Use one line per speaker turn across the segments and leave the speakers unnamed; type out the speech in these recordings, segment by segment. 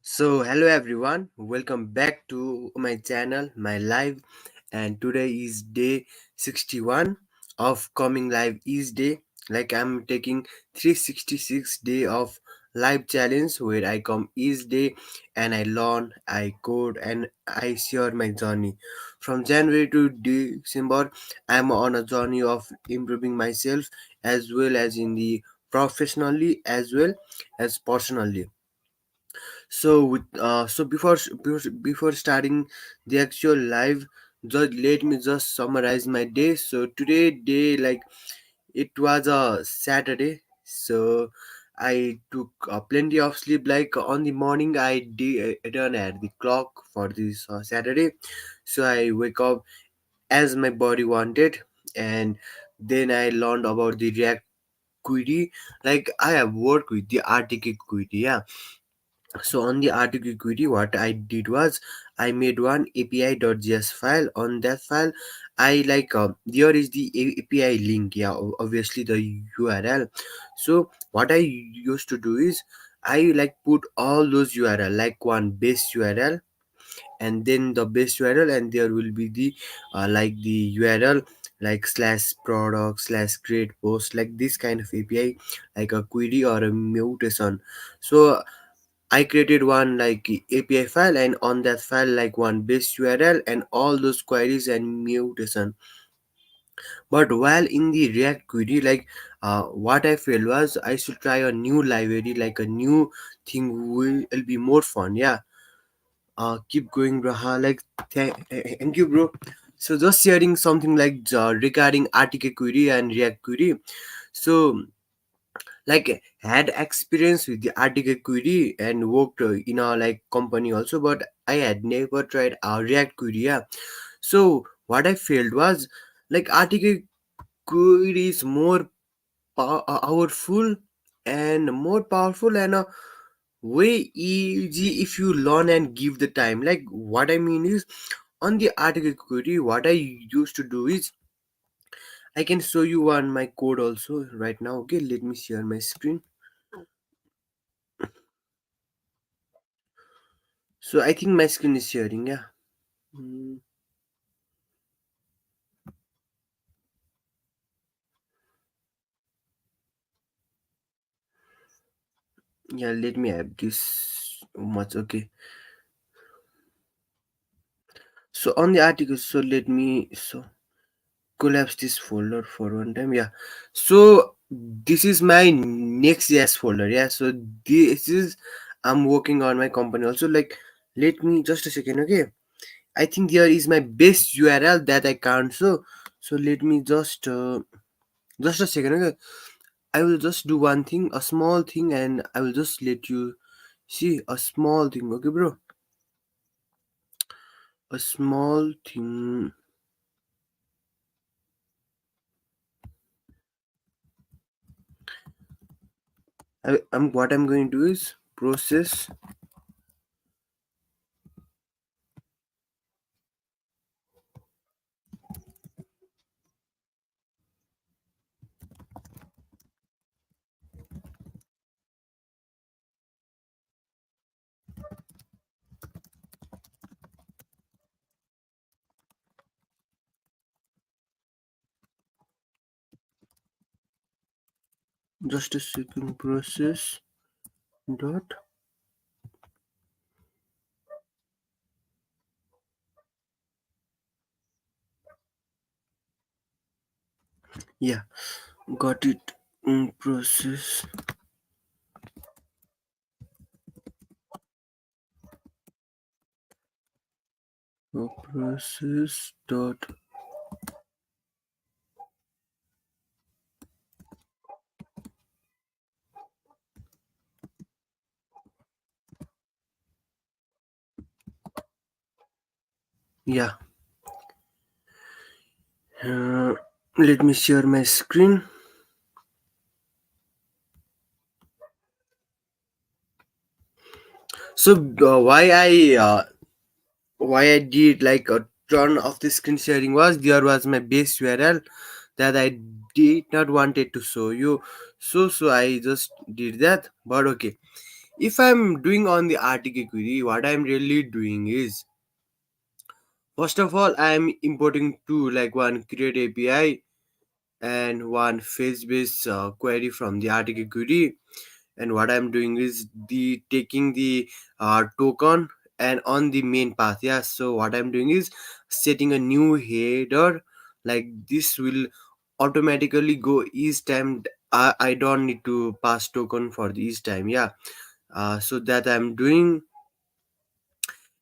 Hello everyone, welcome back to my channel, my live, and today is day 61 of coming live each day. Like I'm taking 366 day of live challenge where I come each day and I learn, I code, and I share my journey. From January to December, I'm on a journey of improving myself as well as in the professionally as well as personally. Before starting the actual live, just let me just summarize my day. So today day like it was a Saturday, so I took plenty of sleep. Like on the morning, I did done at the clock for this Saturday, so I wake up as my body wanted, and then I learned about the React query. Like I have worked with the RTK query, yeah. So on the article query, what I did was I made one api.js file. On that file, I there is the API link, yeah, obviously the URL. So what I used to do is I like put all those URL like one base URL, and then the base URL, and there will be the the URL like slash product slash create post, like this kind of API, like a query or a mutation. So I created one like API file, and on that file like one base URL and all those queries and mutation. But while in the React query, what I felt was I should try a new library, like a new thing will be more fun. Yeah. Keep going, bro. Thank you, bro. So just sharing something regarding RTK query and React query. So had experience with the article query and worked in a company also, but I had never tried a React query, yeah. So what I felt was like article query is more powerful and more powerful and way easy if you learn and give the time. Like what I mean is, on the article query, what I used to do is I can show you one my code also right now. Okay, let me share my screen. So I think my screen is sharing, yeah. Mm, yeah, let me add this much. Okay. So on the article, so let me collapse this folder for one time. Yeah. So this is my Next.js folder. Yeah. So this is I'm working on my company also. Like let me just a second. Okay. I think there is my base URL that I can't show. So let me just a second. Okay. I will just do one thing, a small thing, and I will just let you see a small thing. Okay, bro. A small thing. I'm what I'm going to do is process. Just a second. Process dot. Yeah, got it. Process. Process dot. Yeah. Uh, Let me share my screen. So why I did like a turn of the screen sharing was there was my base URL that I did not wanted to show you. So I just did that. But okay. If I'm doing on the RTK query, what I'm really doing is, first of all, I'm importing two, like one create API and one face-based query from the RTK query. And what I'm doing is the taking the token and on the main path. Yeah, so what I'm doing is setting a new header, like this will automatically go each time. I don't need to pass token for the each time. Yeah, so that I'm doing.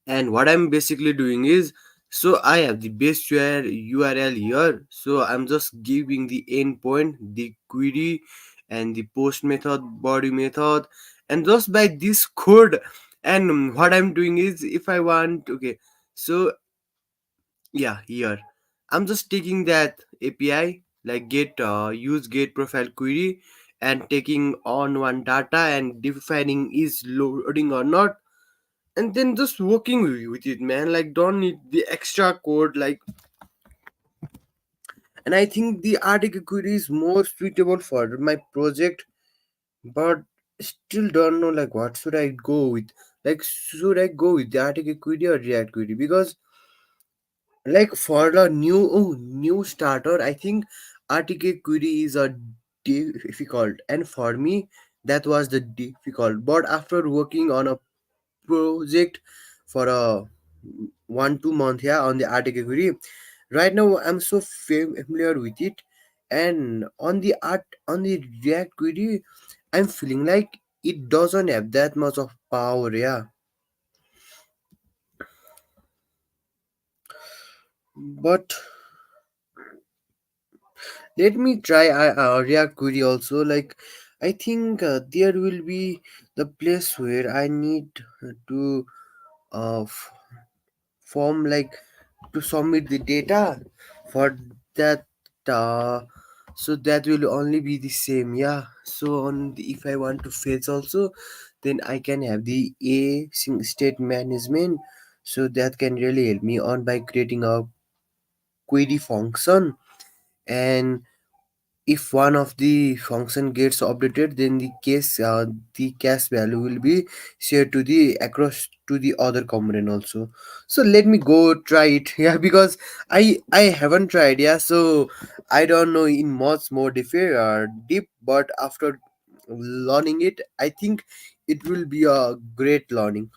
And what I'm basically doing is, so I have the base URL here, so I'm just giving the endpoint, the query, and the post method, body method, and just by this code. And what I'm doing is, if I want, okay, so yeah, here I'm just taking that API, like get use get profile query, and taking on one data and defining is loading or not, and then just working with it, man. Like, don't need the extra code, like. And I think the article query is more suitable for my project, but still don't know, like, what should I go with. Like, should I go with the article query or React query? Because, like, for the new starter, I think article query is a difficult, and for me that was the difficult. But after working on a project for a 1 2 month, yeah, on the article query, right now I'm so familiar with it. And on the React query, I'm feeling like it doesn't have that much of power, yeah. But let me try React query also. Like, I think there will be the place where I need to form, like, to submit the data for that, uh, so that will only be the same, yeah. So on the, if I want to fetch also, then I can have the state management, so that can really help me on by creating a query function. And if one of the function gets updated, then the cache value will be shared to the across to the other component also. So let me go try it. Yeah, because I haven't tried, yeah, so I don't know in much more deep, but after learning it, I think it will be a great learning.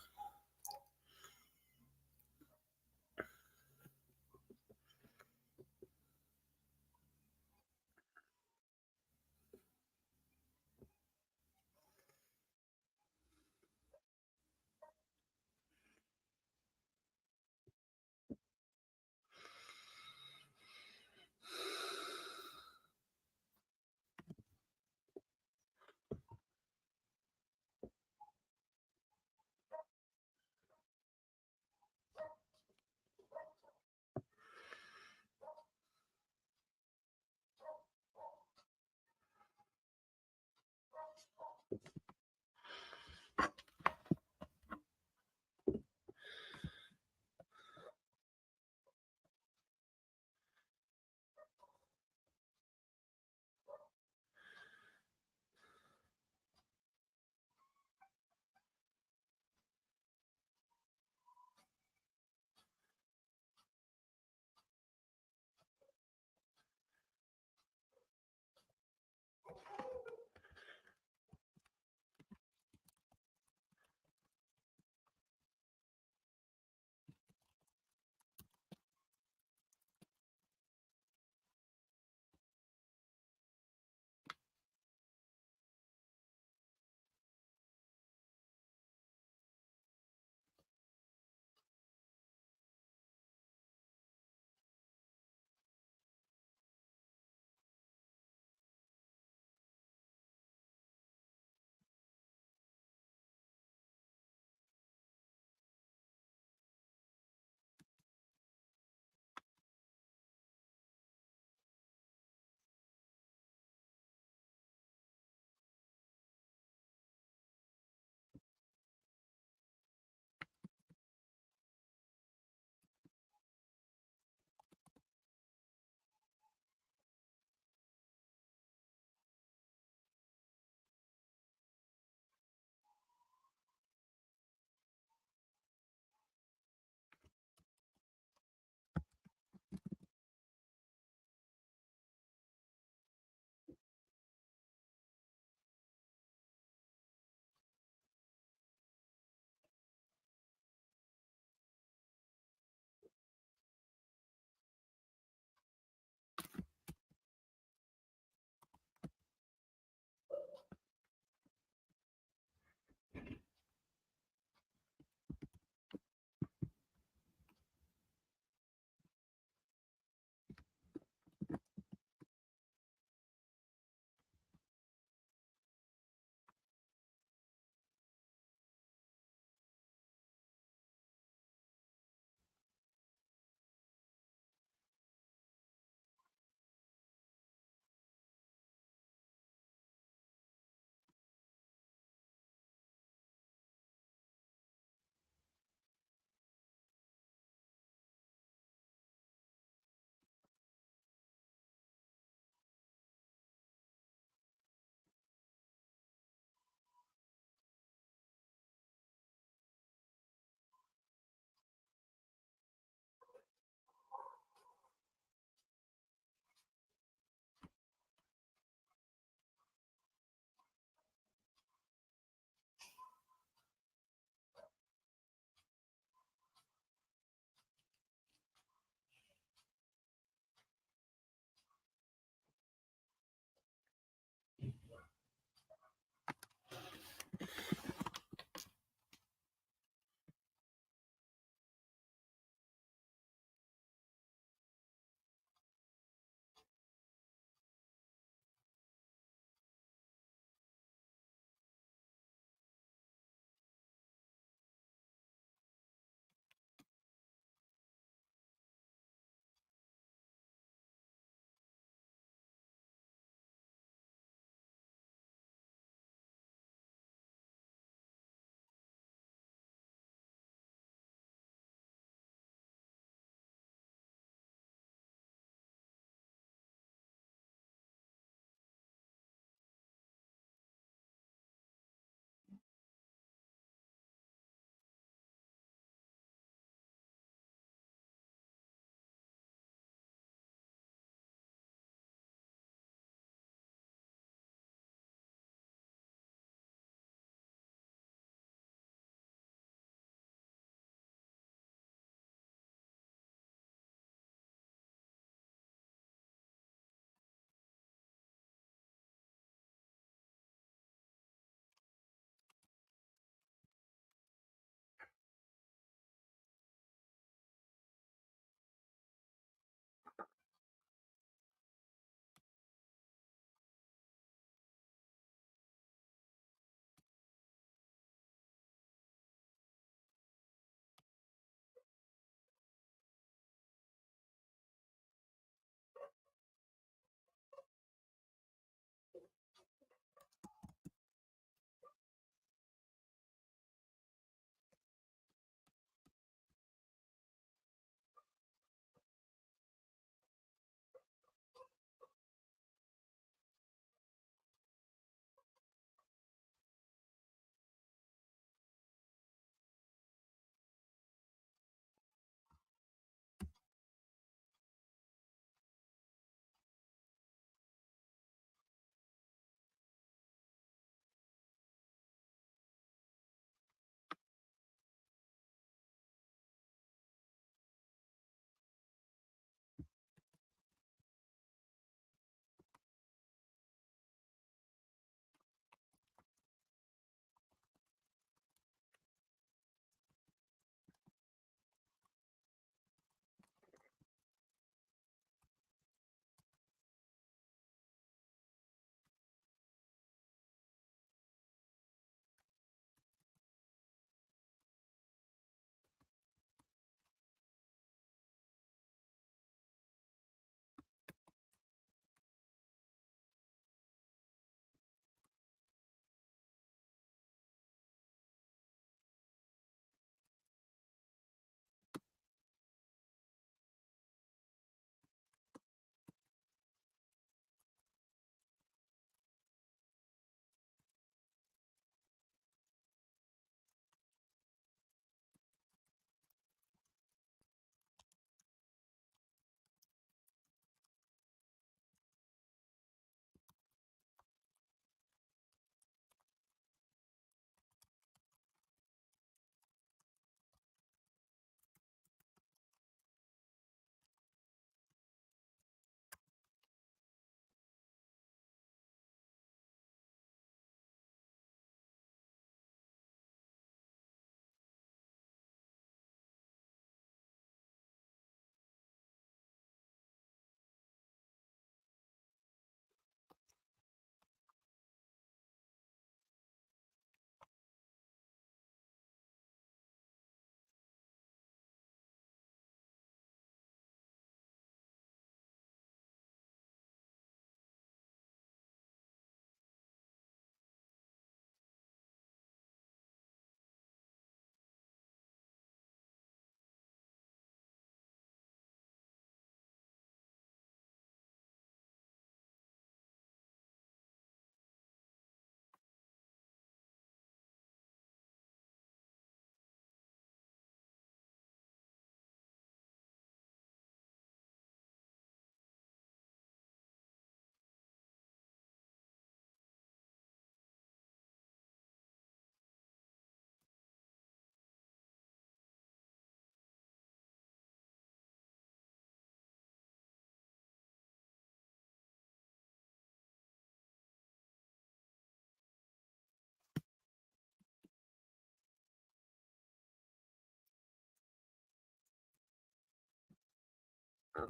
Mm.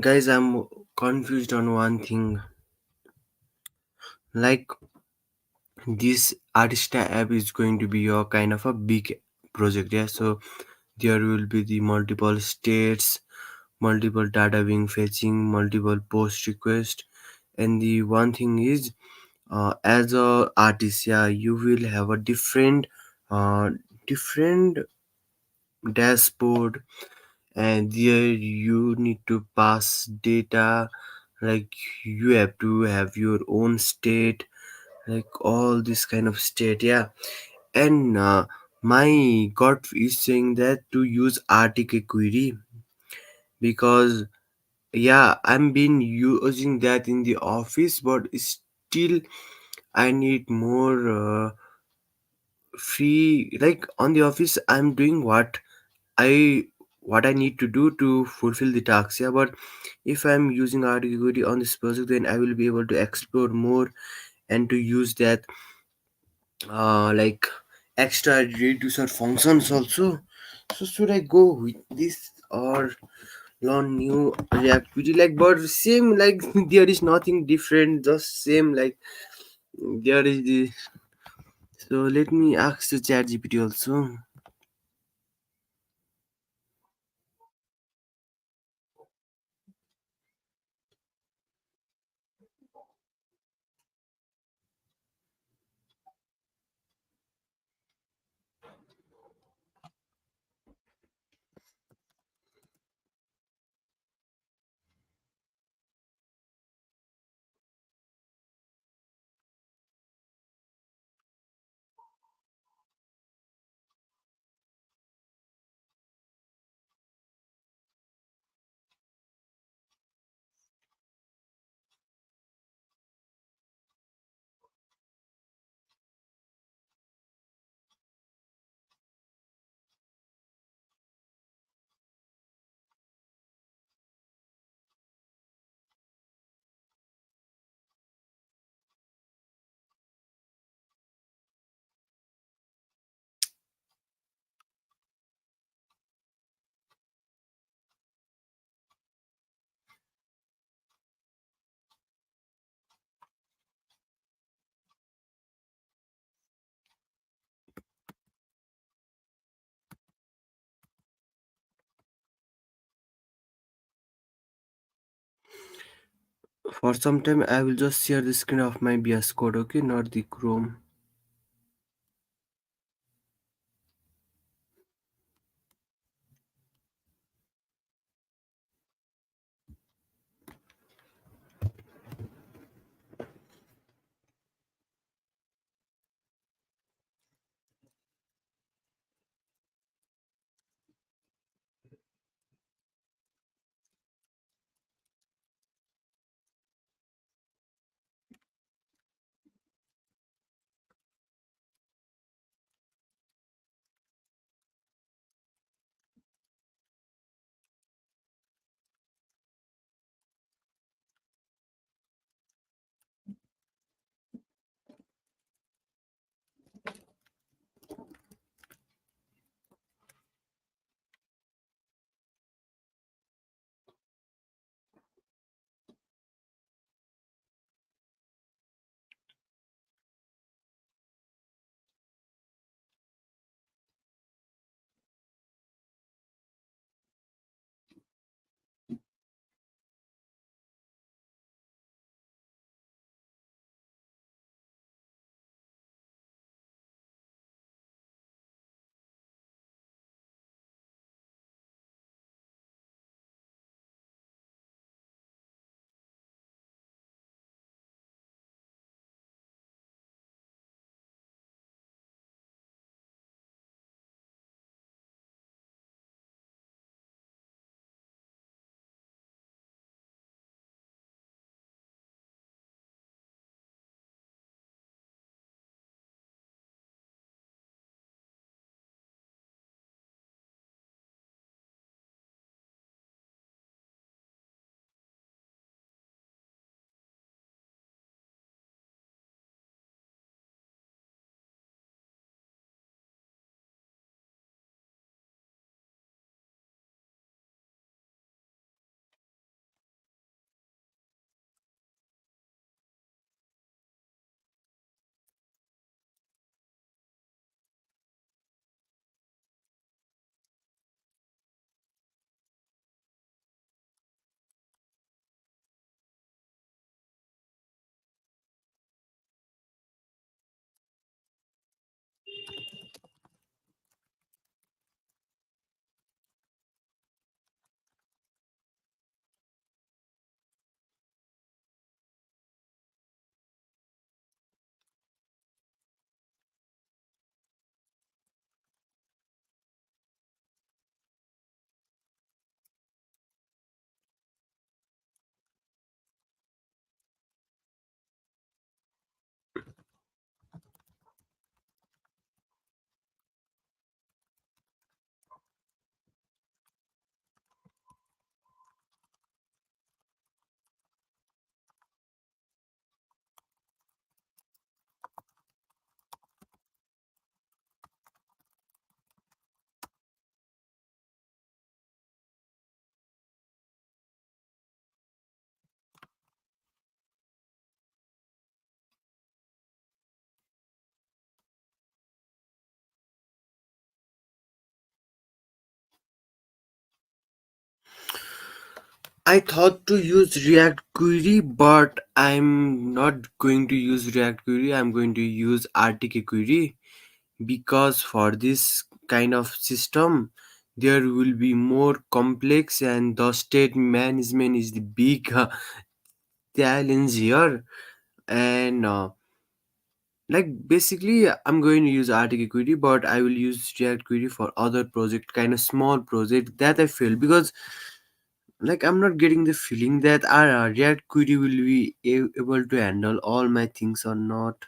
Guys, I'm confused on one thing. Like, this Artista app is going to be your kind of a big project, yeah? So there will be the multiple states, multiple data being fetching, multiple post request. And the one thing is, as a artist, yeah, you will have a uh, different dashboard, and there you need to pass data, like you have to have your own state, like all this kind of state, yeah. And my gut is saying that to use Arctic query, because yeah, I'm been using that in the office, but still I need more free. Like on the office I'm doing I what I need to do to fulfill the tasks, yeah. But if I'm using Arctic on this project, then I will be able to explore more and to use that like extra reducer functions also. So should I go with this or learn new reactivity? Like, but same, like there is nothing different, just same, like there is the. So let me ask the chat GPT also. For some time I will just share the screen of my BS code, okay, not the Chrome. I thought to use React Query, but I'm not going to use React Query. I'm going to use RTK Query because for this kind of system, there will be more complex and the state management is the big challenge here. And like basically, I'm going to use RTK Query, but I will use React Query for other project, kind of small project that I feel because like I'm not getting the feeling that our React Query will be able to handle all my things or not.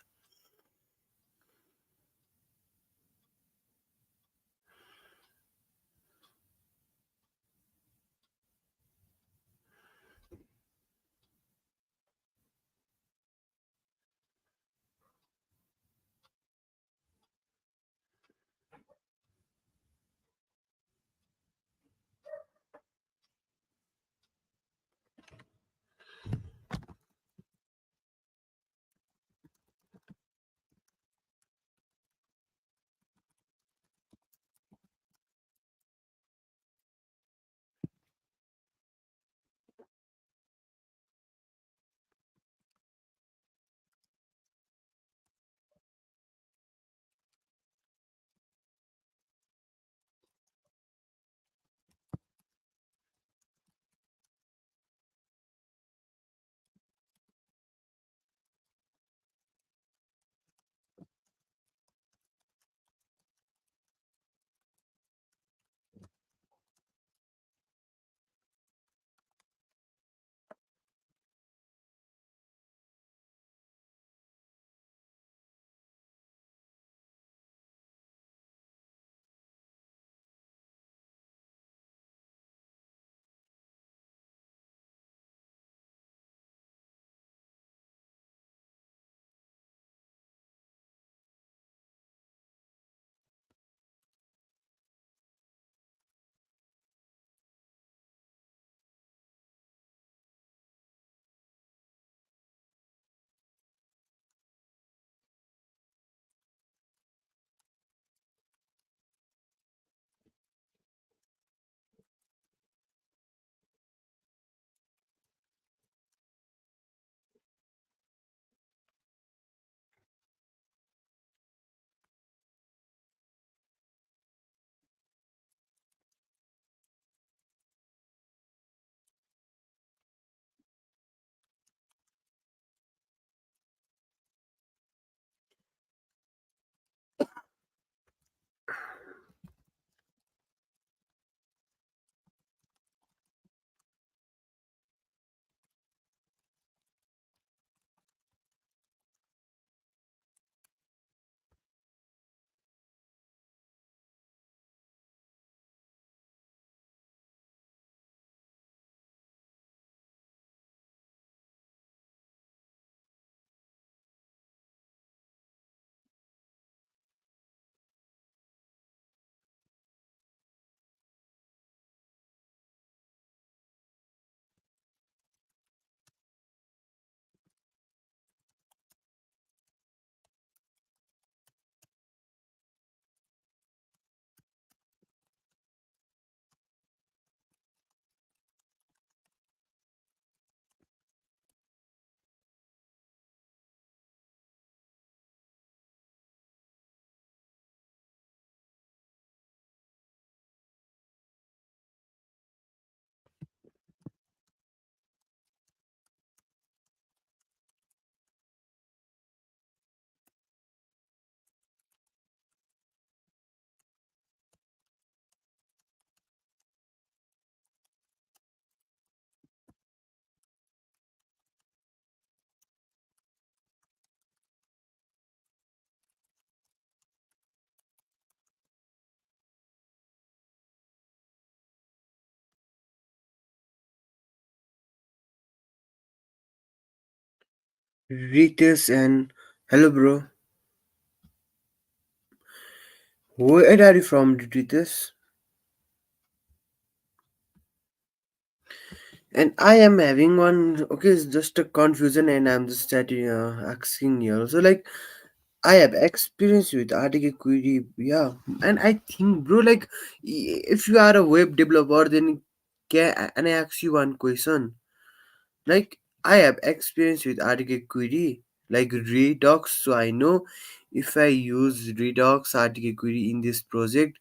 Rites and hello, bro. Where are you from, Rites? And I am having one. Okay, it's just a confusion, and I'm just asking you. So, like, I have experience with RTK Query, yeah, and I think, bro, like, if you are a web developer, then can I ask you one question? Like, I have experience with article query, like Redux, so I know if I use Redux article query in this project,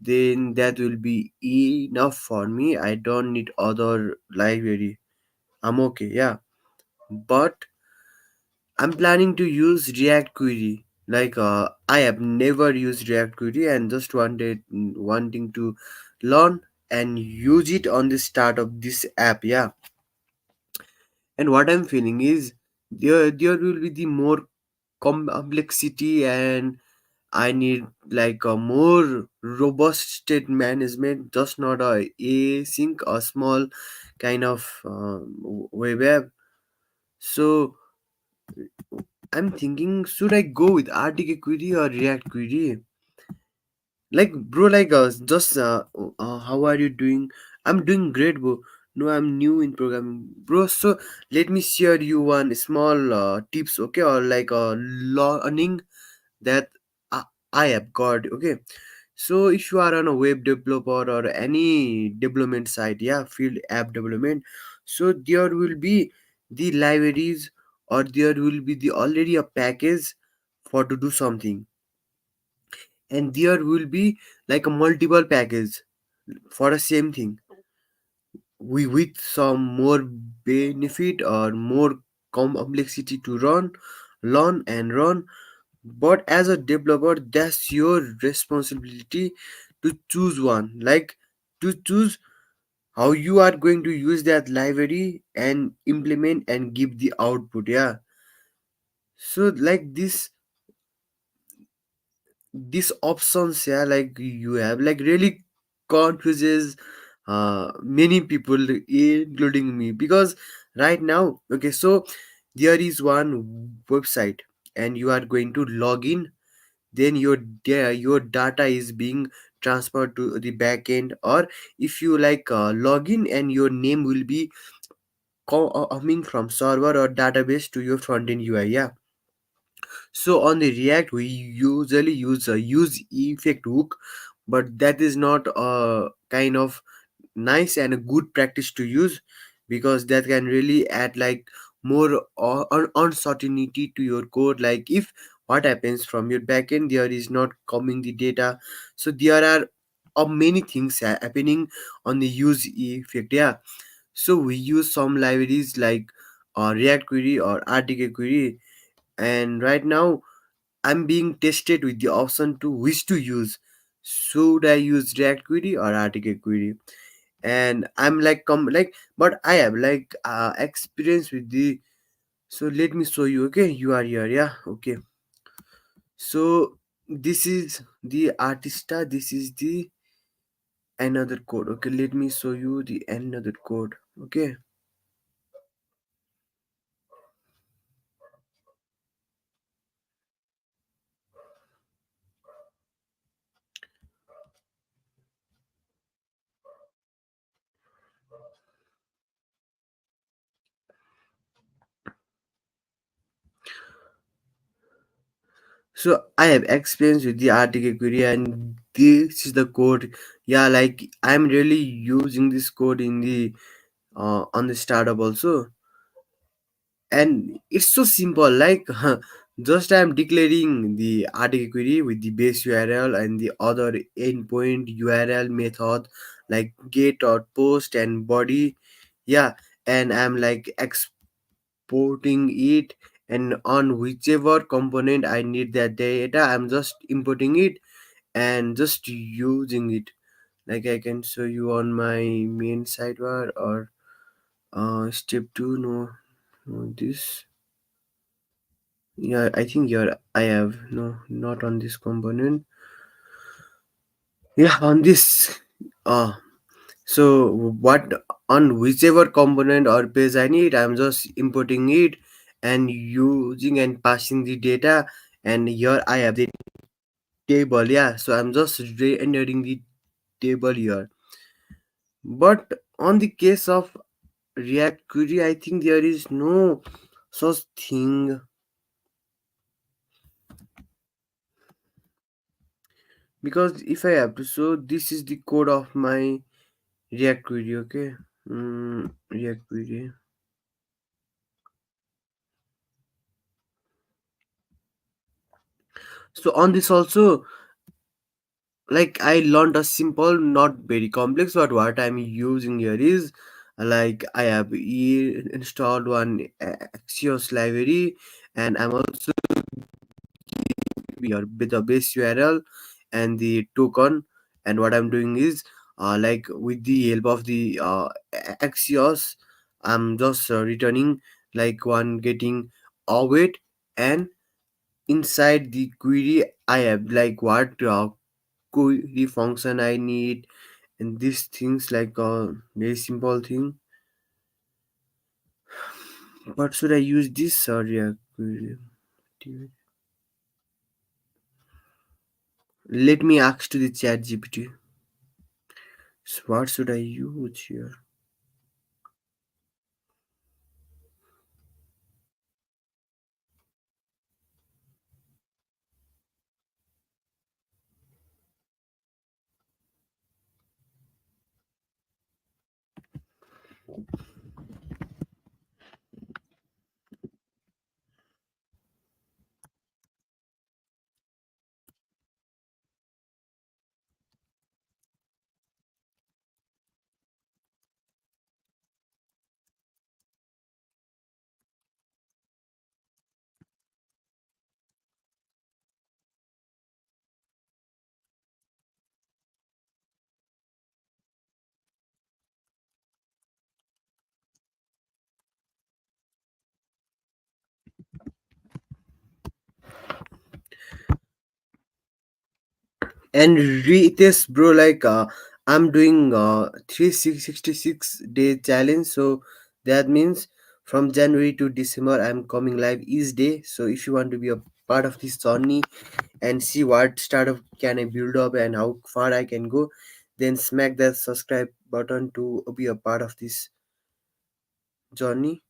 then that will be enough for me. I don't need other library. I'm okay, yeah. But I'm planning to use React query. Like, I have never used React query and just wanting to learn and use it on the start of this app, yeah. And what I'm feeling is there will be the more complexity, and I need like a more robust state management, just not a async, a small kind of web app. So I'm thinking, should I go with RTK query or React query? Like, bro, like, just how are you doing? I'm doing great, bro. No, I'm new in programming, bro. So let me share you one small tips, okay, or like a learning that I, I have got, okay. So if you are on a web developer or any development site, yeah, field app development, so there will be the libraries, or there will be the already a package for to do something, and there will be like a multiple package for the same thing, we with some more benefit or more complexity to learn and run. But as a developer, that's your responsibility to choose one, like to choose how you are going to use that library and implement and give the output, yeah. So like this options, yeah, like you have like really confuses many people including me, because right now, okay, so there is one website and you are going to log in, then your data is being transferred to the backend, or if you like log in and your name will be coming from server or database to your front end UI, yeah. So on the React, we usually use a use effect hook, but that is not a kind of nice and a good practice to use, because that can really add like more uncertainty to your code. Like, if what happens from your backend, there is not coming the data, so there are many things happening on the use effect, yeah. So we use some libraries like React query or RTK query, and right now I'm being tested with the option to which to use. Should I use React query or RTK query? And I'm like like, but I have like experience with the. So let me show you. Okay, you are here. Yeah. Okay. So this is the Artista. This is the another code. Okay. Let me show you the another code. Okay. So I have experience with the RTK query, and this is the code. Yeah, like I'm really using this code in the on the startup also, and it's so simple. Like, just I'm declaring the article query with the base URL and the other endpoint URL method, like get or post and body, yeah. And I'm like exporting it, and on whichever component I need that data, I'm just importing it and just using it. Like, I can show you on my main sidebar, or step 2, no, this. Yeah, I think you're. I have no, not on this component. Yeah, on this. Uh so what, on whichever component or page I need, I'm just importing it and using and passing the data. And here I have the table. Yeah, so I'm just re-entering the table here. But on the case of React query, I think there is no such thing, because if I have to show, this is the code of my React query, okay. React query. So on this also, like I learned a simple, not very complex, but what I'm using here is like I have installed one Axios library, and I'm also your with the base URL and the token. And what I'm doing is like with the help of the Axios, I'm just returning like one getting await, and inside the query I have like what query function I need, and these things like a very simple thing. But should I use this? Sorry, query. Let me ask to the chat GPT. So what should I use here? And this bro, like I'm doing 366 day challenge, so that means from January to December I'm coming live each day. So if you want to be a part of this journey and see what startup can I build up and how far I can go, then smack that subscribe button to be a part of this journey.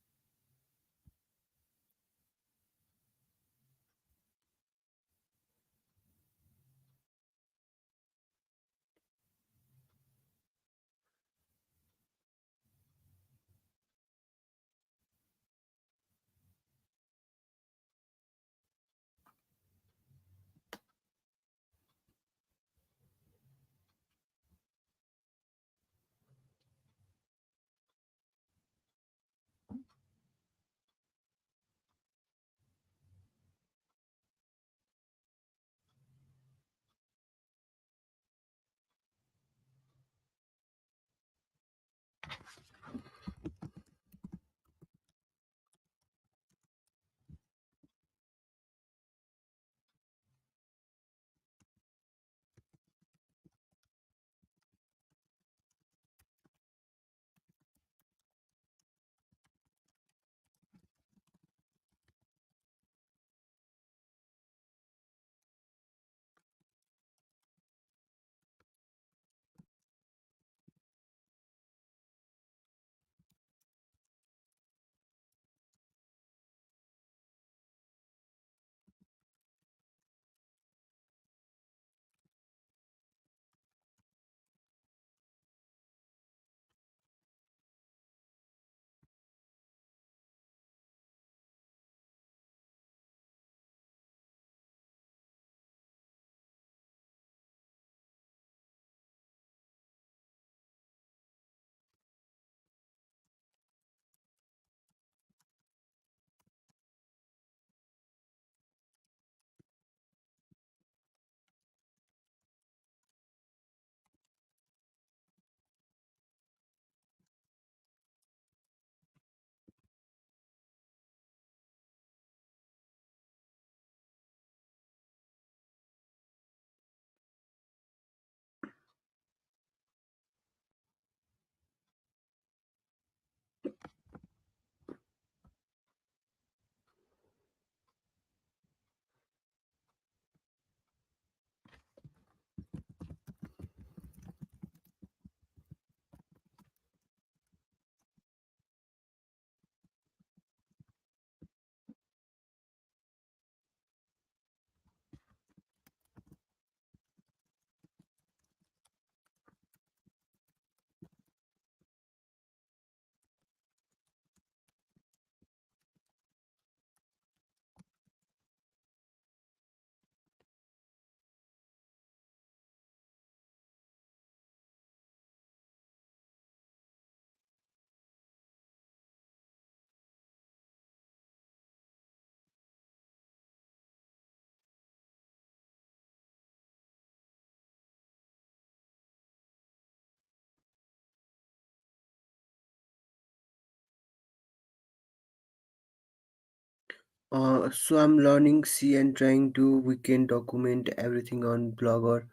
So I'm learning C and trying to we can document everything on Blogger.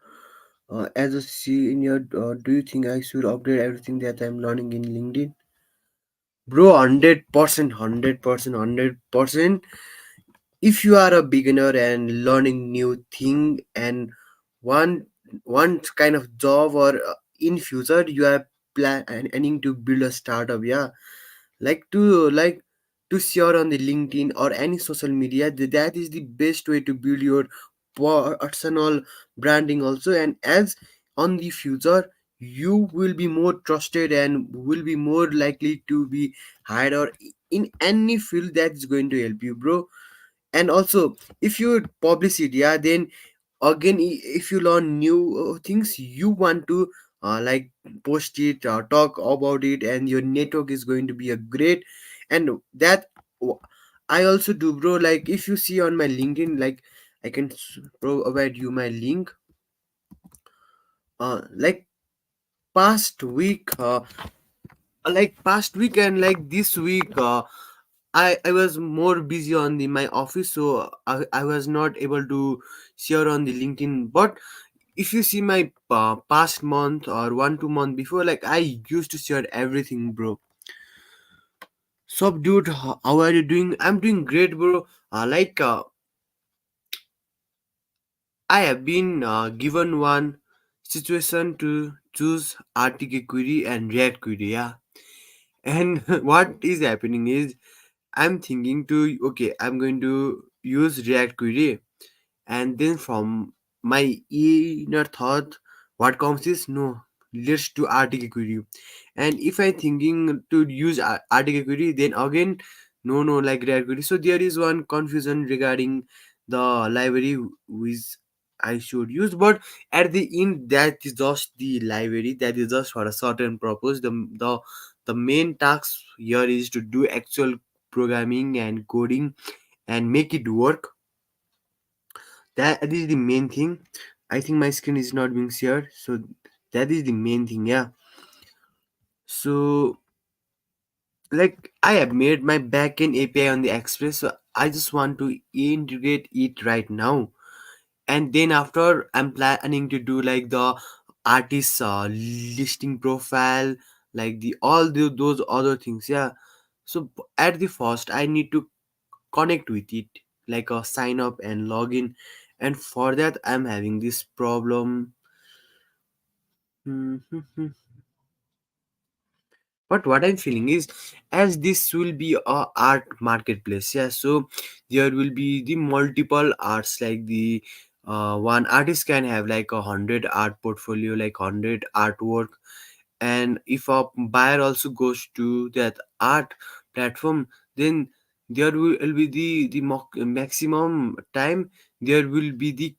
As a senior, do you think I should update everything that I'm learning in LinkedIn? Bro, 100%, 100%, 100%. If you are a beginner and learning new thing and one one kind of job or in future you are planning to build a startup, yeah, like to share on the LinkedIn or any social media, that is the best way to build your personal branding also. And as on the future you will be more trusted and will be more likely to be hired or in any field that's going to help you, bro. And also if you publish it, yeah, then again if you learn new things you want to like post it or talk about it, and your network is going to be a great. And that w- I also do, bro. Like if you see on my LinkedIn, like I can provide you my link. Like past week past week and like this week, I was more busy on the my office, so I was not able to share on the LinkedIn. But if you see my past month or 1 2 month before, like I used to share everything, bro. So dude, how are you doing? I'm doing great, bro. I have been given one situation to choose RTK query and React query, yeah. And what is happening is I'm thinking to, okay, I'm going to use React query, and then from my inner thought what comes is, no, let's do RTK query. And if I thinking to use RTK query, then again, no, like React query. So there is one confusion regarding the library which I should use. But at the end, that is just the library, that is just for a certain purpose. The main task here is to do actual programming and coding and make it work. That is the main thing. I think my screen is not being shared, so that is the main thing, yeah. So like I have made my backend API on the Express, so I just want to integrate it right now. And then after I'm planning to do like the artist listing profile, like the all those other things, yeah. So at the first I need to connect with it, like a sign up and login. And for that I'm having this problem. But what I'm feeling is, as this will be a art marketplace, yeah, so there will be the multiple arts, like the one artist can have like 100 art portfolio, like 100 artwork. And if a buyer also goes to that art platform, then there will be the maximum time there will be the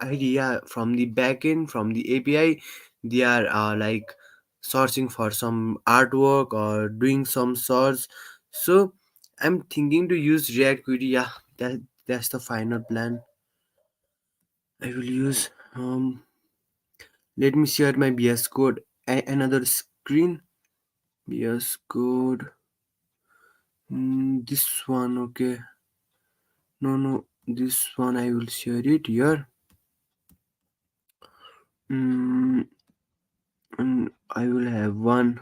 idea from the backend, from the API. They are like searching for some artwork or doing some search. So I'm thinking to use React Query. Yeah, that's the final plan. I will use. Let me share my BS code. Another screen. BS code. This one, okay. No, this one I will share it here. Mm, and I will have one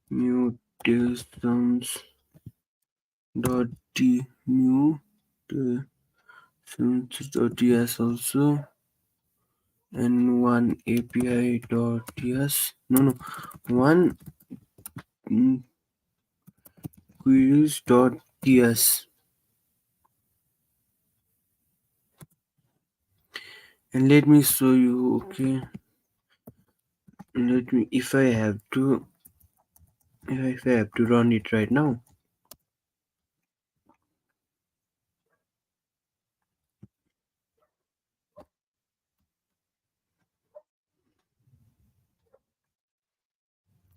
mutations dot t mutations dot ts also, and one API dot ts, no, one queries dot ts. And let me show you, okay. Let me, if I have to, if I have to run it right now.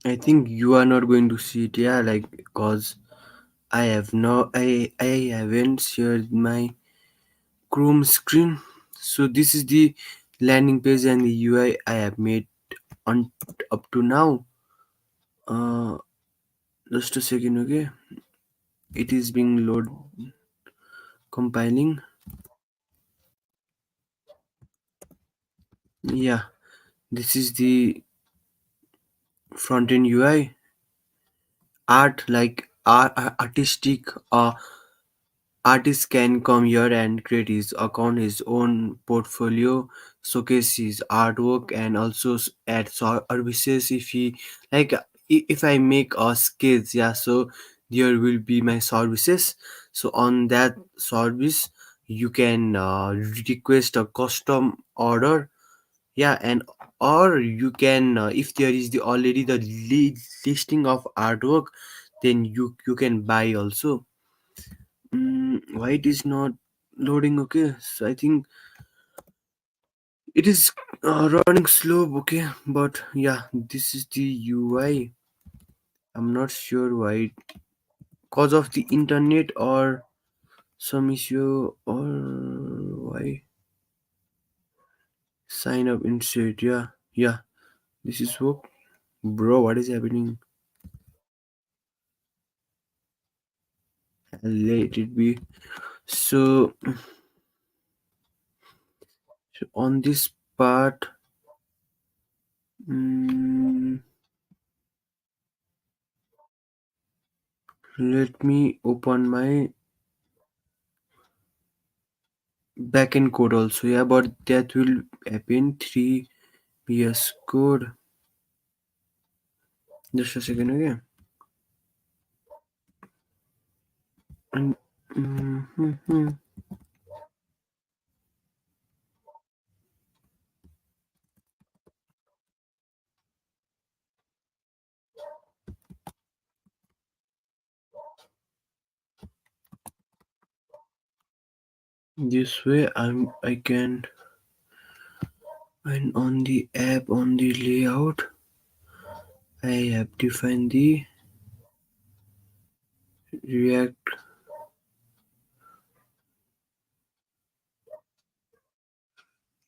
I think you are not going to see it, yeah, like because I haven't shared my Chrome screen. So this is the landing page and the UI I have made on up to now. Uh, just a second, okay. it is being load compiling. Yeah, this is the front end UI. Art, like artistic artists can come here and create his account, his own portfolio, showcase his artwork, and also add services. If he like, if I make a sketch, yeah, so there will be my services. So on that service, you can request a custom order, yeah, and or you can if there is the already the listing of artwork, then you can buy also. Why it is not loading? Okay, so I think it is running slow. Okay, but yeah, this is the UI. I'm not sure why, cause of the internet or some issue, or why. Sign up instead. Yeah, yeah. This is work, bro. What is happening? Let it be. So, so on this part, mm, let me open my backend code also. Yeah, but that will happen 3 PS code. Just a second, okay. And this way I can, and on the app, on the layout, I have defined the React.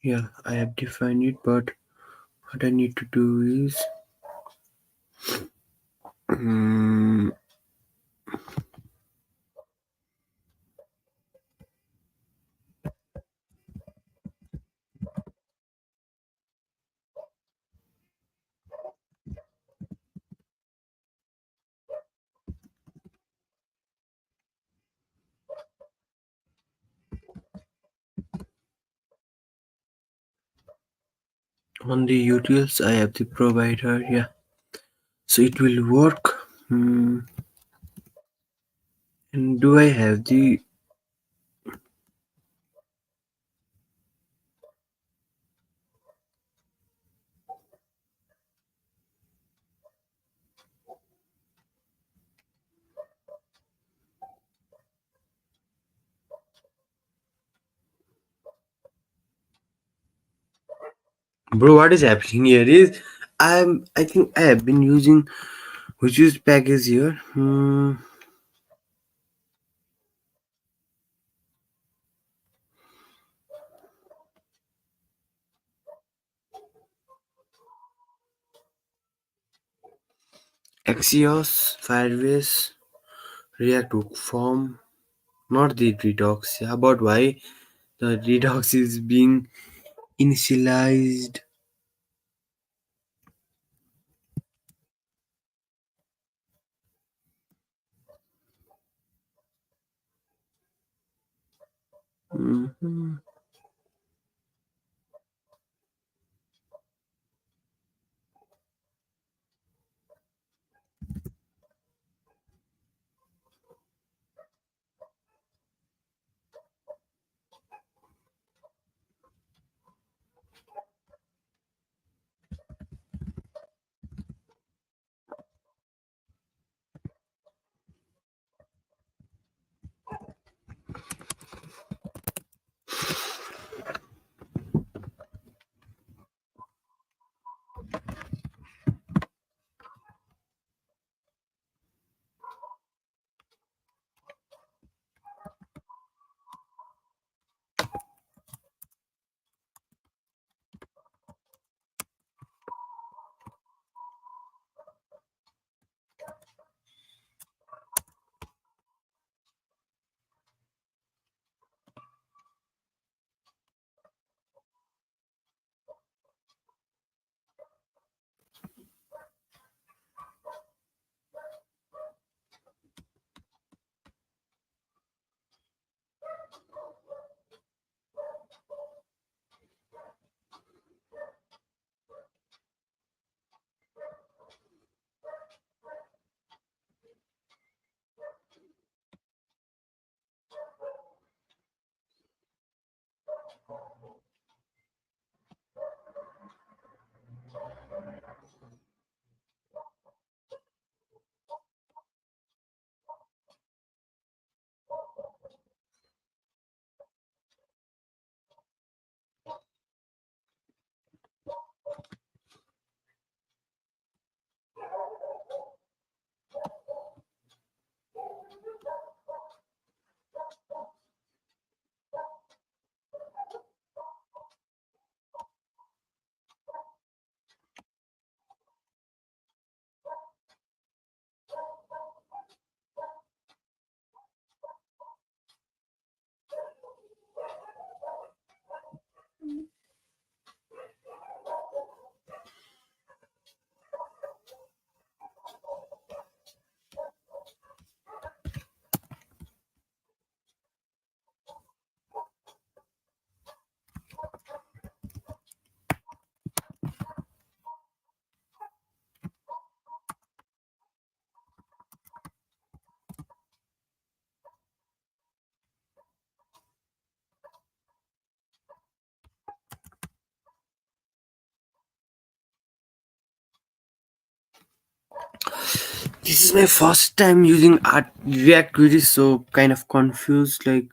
Yeah, I have defined it, but what I need to do is mm, on the utils I have the provider. Yeah, so it will work. And do I have the bro? What is happening here is I think I have been using which is package here. Axios, Firebase, React Hook Form, not the Redux. Yeah, about why the Redux is being initialized. Mhm. This is my first time using React Query, so kind of confused. Like,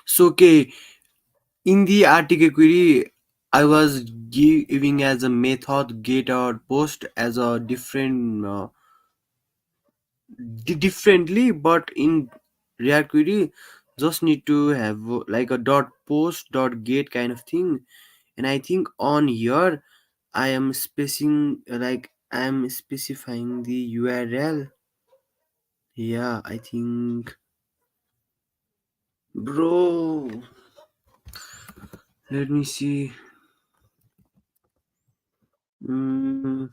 so okay, in the article query, I was giving as a method get or post as a differently, but in React Query, just need to have like a dot post dot get kind of thing. And I think on here I am specifying the URL. Yeah, I think, bro. Let me see. Mm,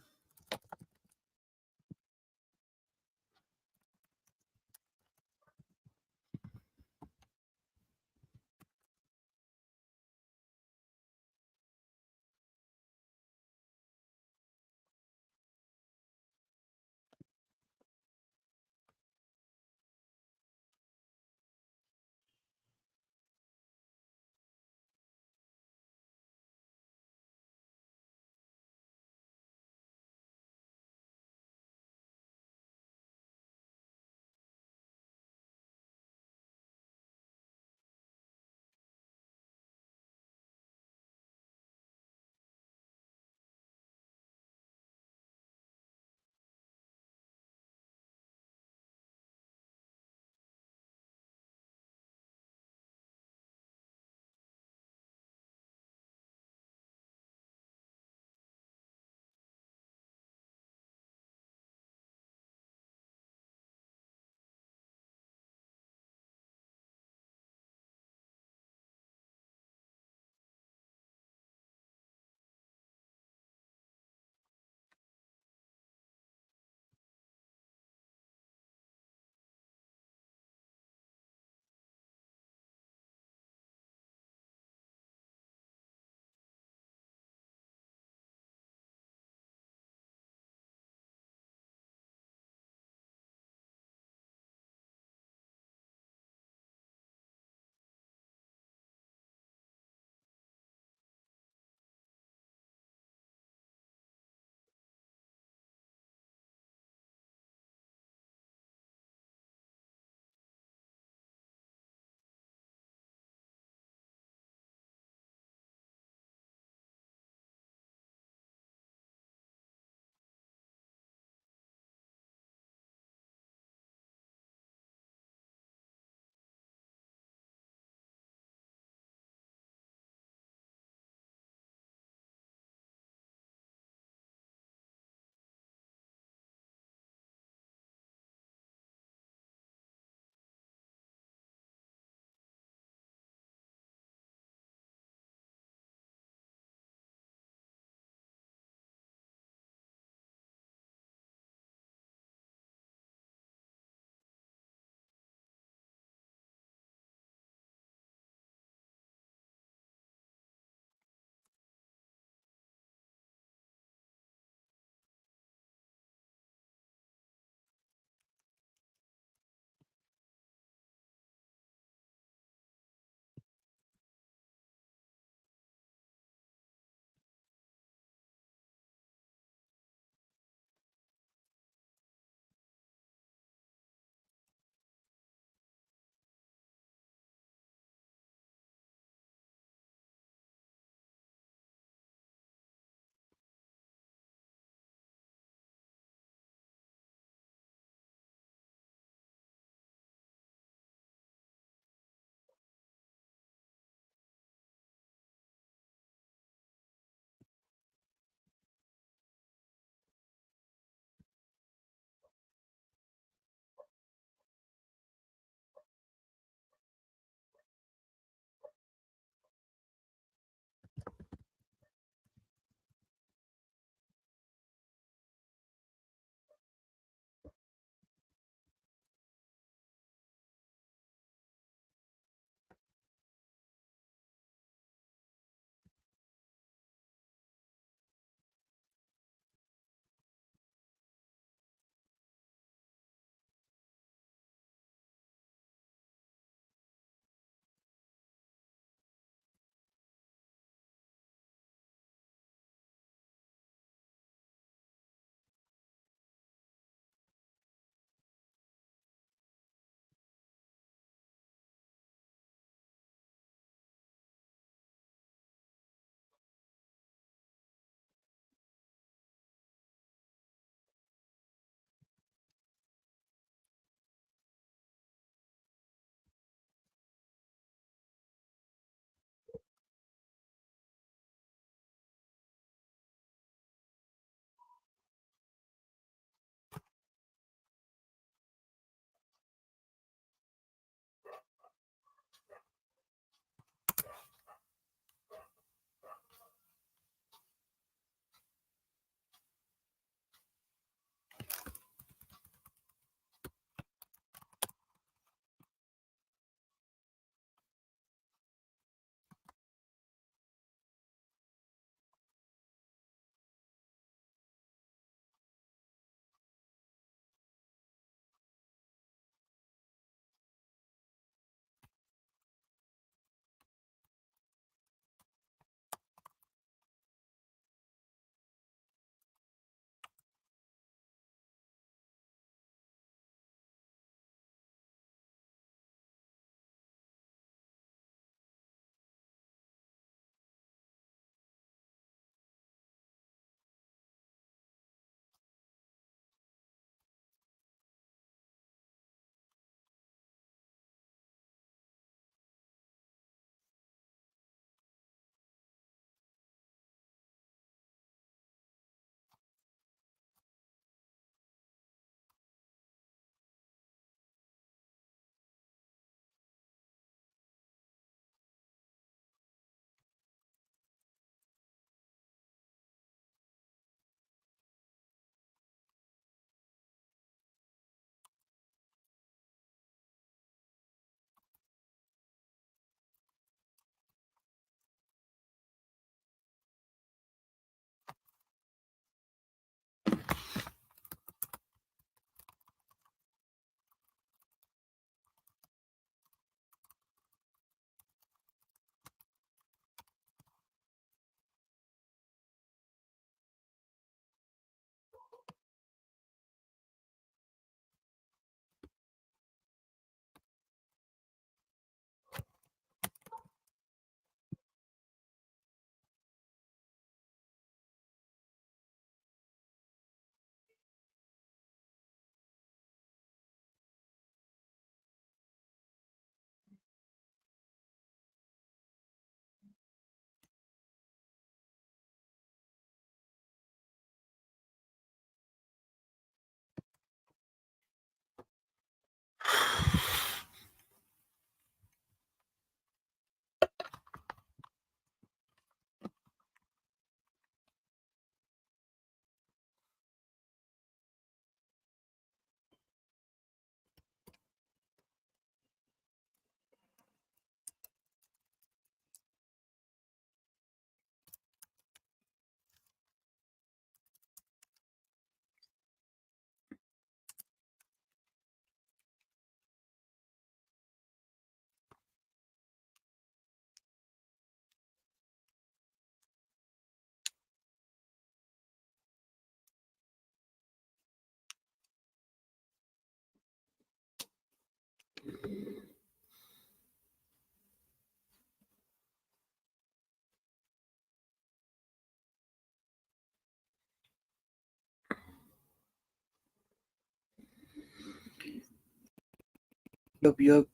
Yup, yup,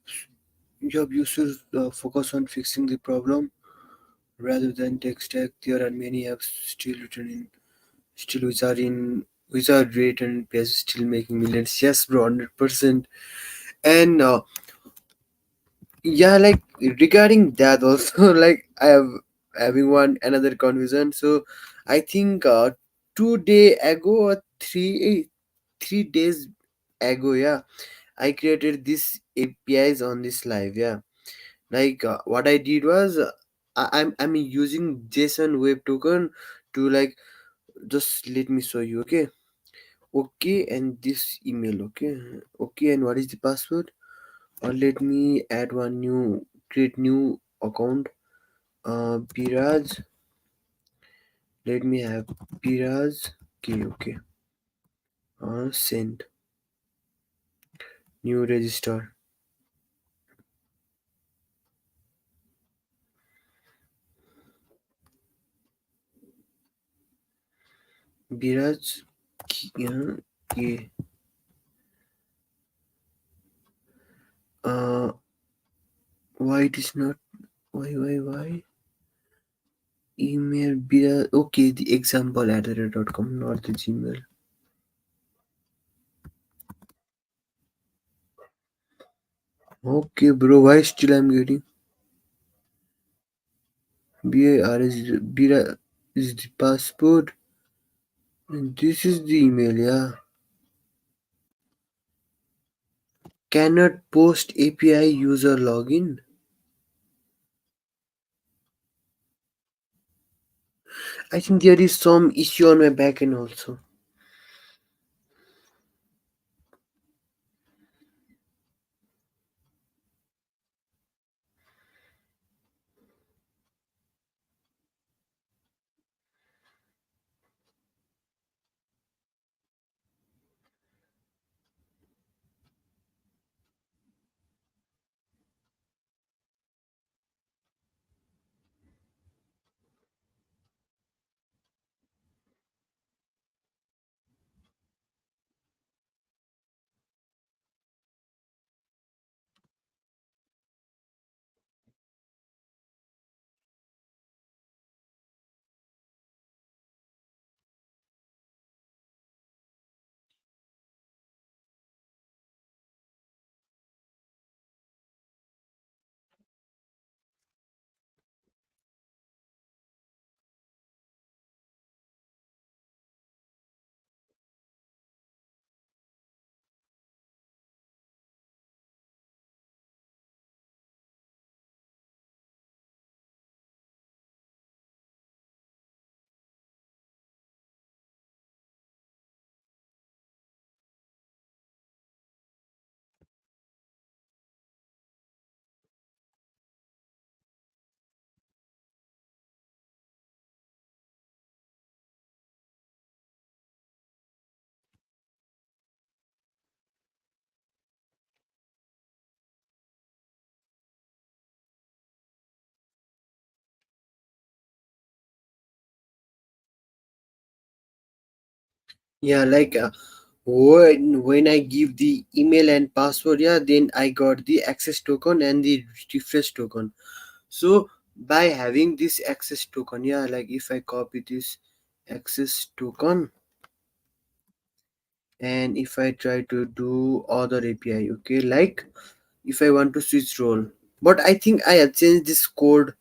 you should focus on fixing the problem rather than tech stack. There are many apps still which are great and players still making millions. Yes, bro, 100%. And yeah, like regarding that also, like I have having one another confusion. So I think 2 day ago or 3 days ago, yeah, I created this APIs on this live, yeah. Like what I did was I'm using JSON web token to like just let me show you, okay. Okay, and this email, okay. Okay, and what is the password? Or let me add one new, create new account. Biraj, let me have Biraj. Okay, okay. Send new register. Biraj, okay. Uh, why it is not? Why? Email Biraj. Okay, the example at com, not the Gmail. Okay, bro. Why still I'm getting BAR is Biraj is the passport. And this is the email, yeah. Cannot post API user login. I think there is some issue on my backend also. Yeah, like when I give the email and password, yeah, then I got the access token and the refresh token. So by having this access token, yeah, like if I copy this access token and if I try to do other API, okay, like if I want to switch role, but I think I have changed this code.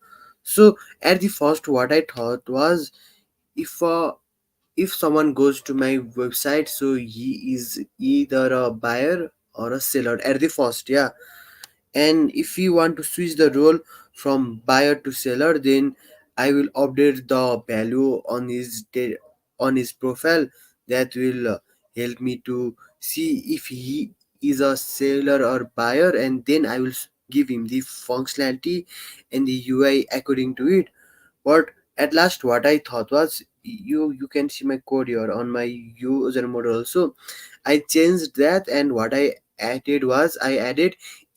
So at the first, what I thought was if if someone goes to my website, so he is either a buyer or a seller at the first, yeah. And if you want to switch the role from buyer to seller, then I will update the value on on his profile. That will help me to see if he is a seller or buyer, and then I will give him the functionality and the UI according to it. But at last, what I thought was, you can see my code here on my user mode also. I changed that, and what I added was I added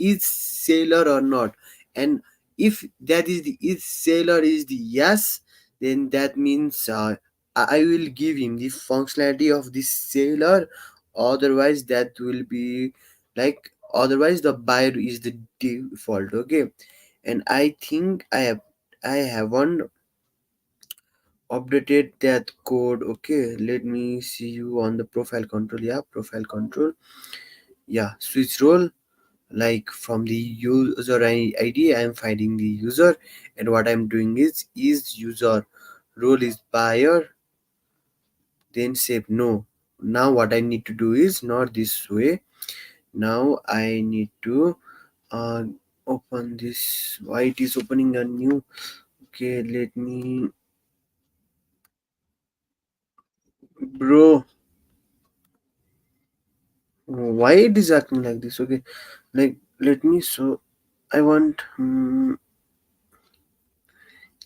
is sailor or not. And if that is the is sailor is the yes, then that means I will give him the functionality of the sailor. Otherwise that will be like, otherwise the buyer is the default. Okay. And I think I haven't updated that code. Okay, let me see you on the profile control. Yeah, profile control. Yeah, switch role, like from the user ID I am finding the user, and what I'm doing is user role is buyer, then save. No, now what I need to do is not this way. Now I need to uh open this. Why it is opening a new? Okay, let me, bro, why it is acting like this? Okay, like, let me, so I want,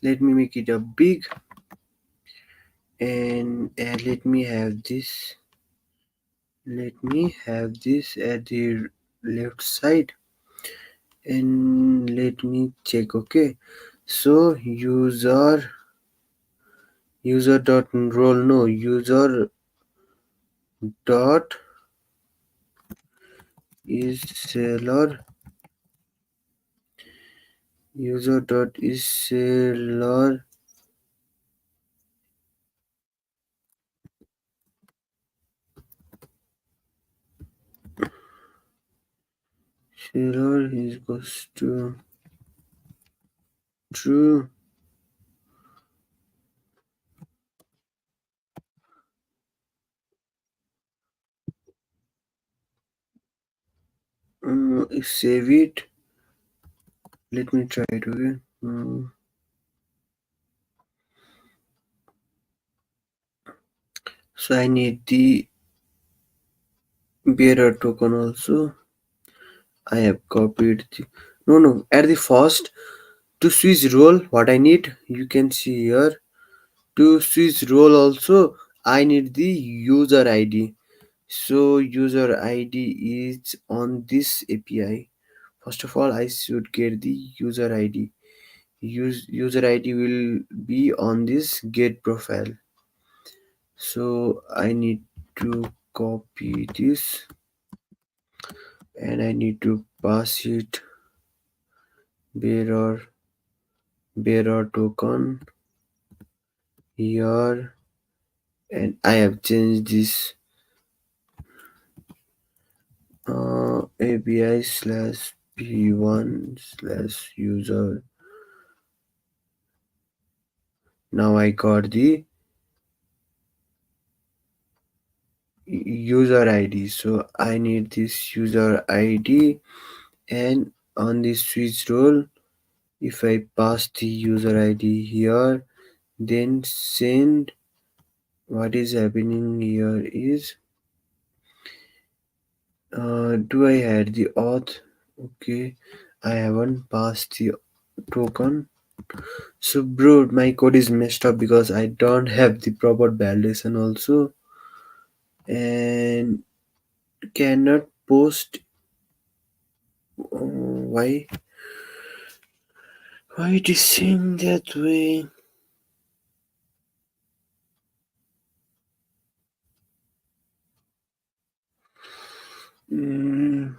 let me make it a big, and let me have this, let me have this at the left side, and let me check. Okay, so user dot role, no, user dot is seller, user dot is seller, seller is equals to true. Save it. Let me try it again. So I need the bearer token also. I have copied the, no, no, at the first, to switch role what I need, you can see here, to switch role also I need the user ID. So user ID is on this API. First of all I should get the user ID. User ID will be on this get profile. So I need to copy this, and I need to pass it bearer, bearer token here, and I have changed this API slash p1 slash user. Now I got the user ID. So I need this user ID, and on this switch role, if I pass the user ID here, then send, what is happening here is, do I add the auth? Okay, I haven't passed the token. So bro, my code is messed up because I don't have the proper validation also, and cannot post. Why? Why it is saying that way? Mm,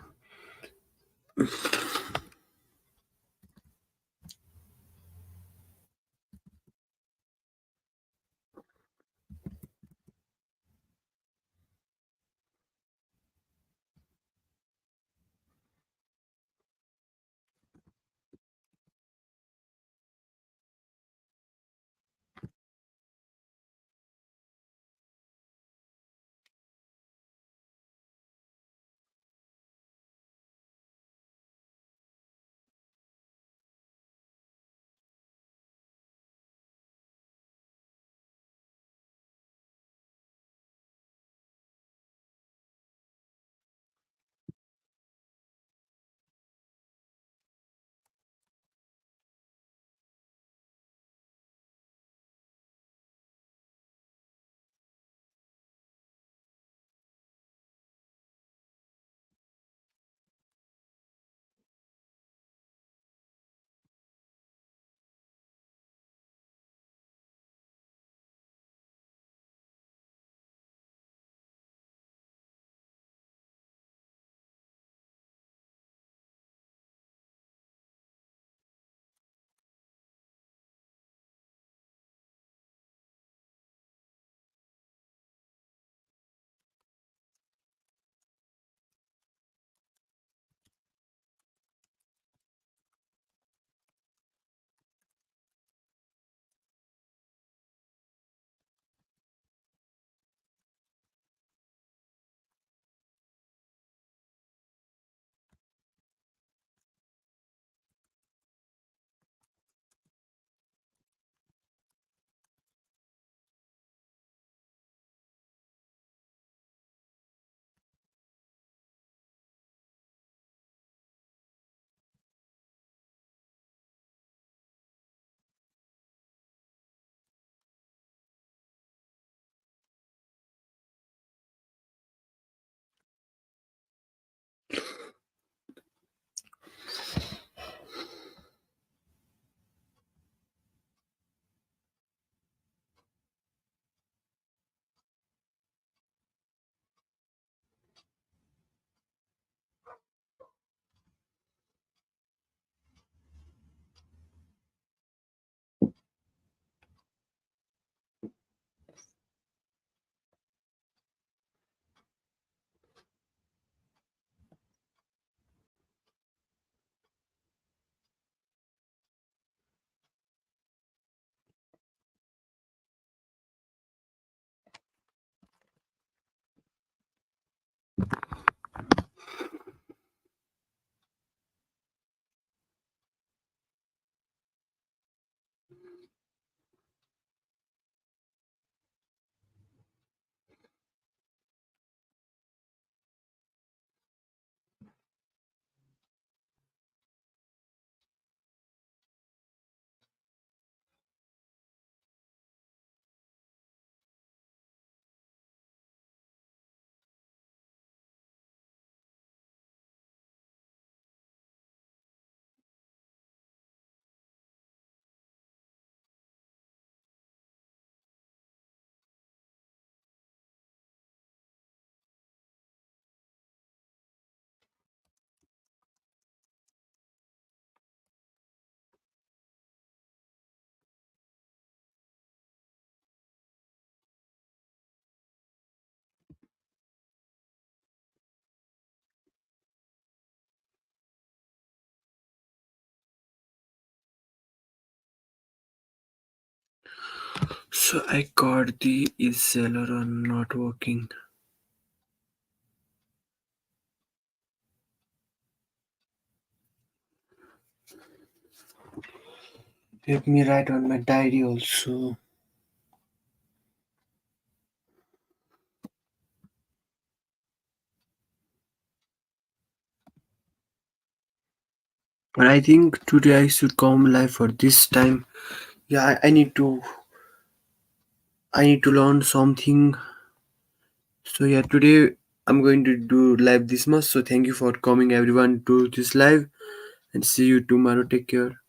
So I got the is seller or not working. Let me write on my diary also. And I think today I should come live for this time. Yeah, I need to learn something. So yeah, today I'm going to do live this much. So thank you for coming everyone to this live and see you tomorrow. Take care.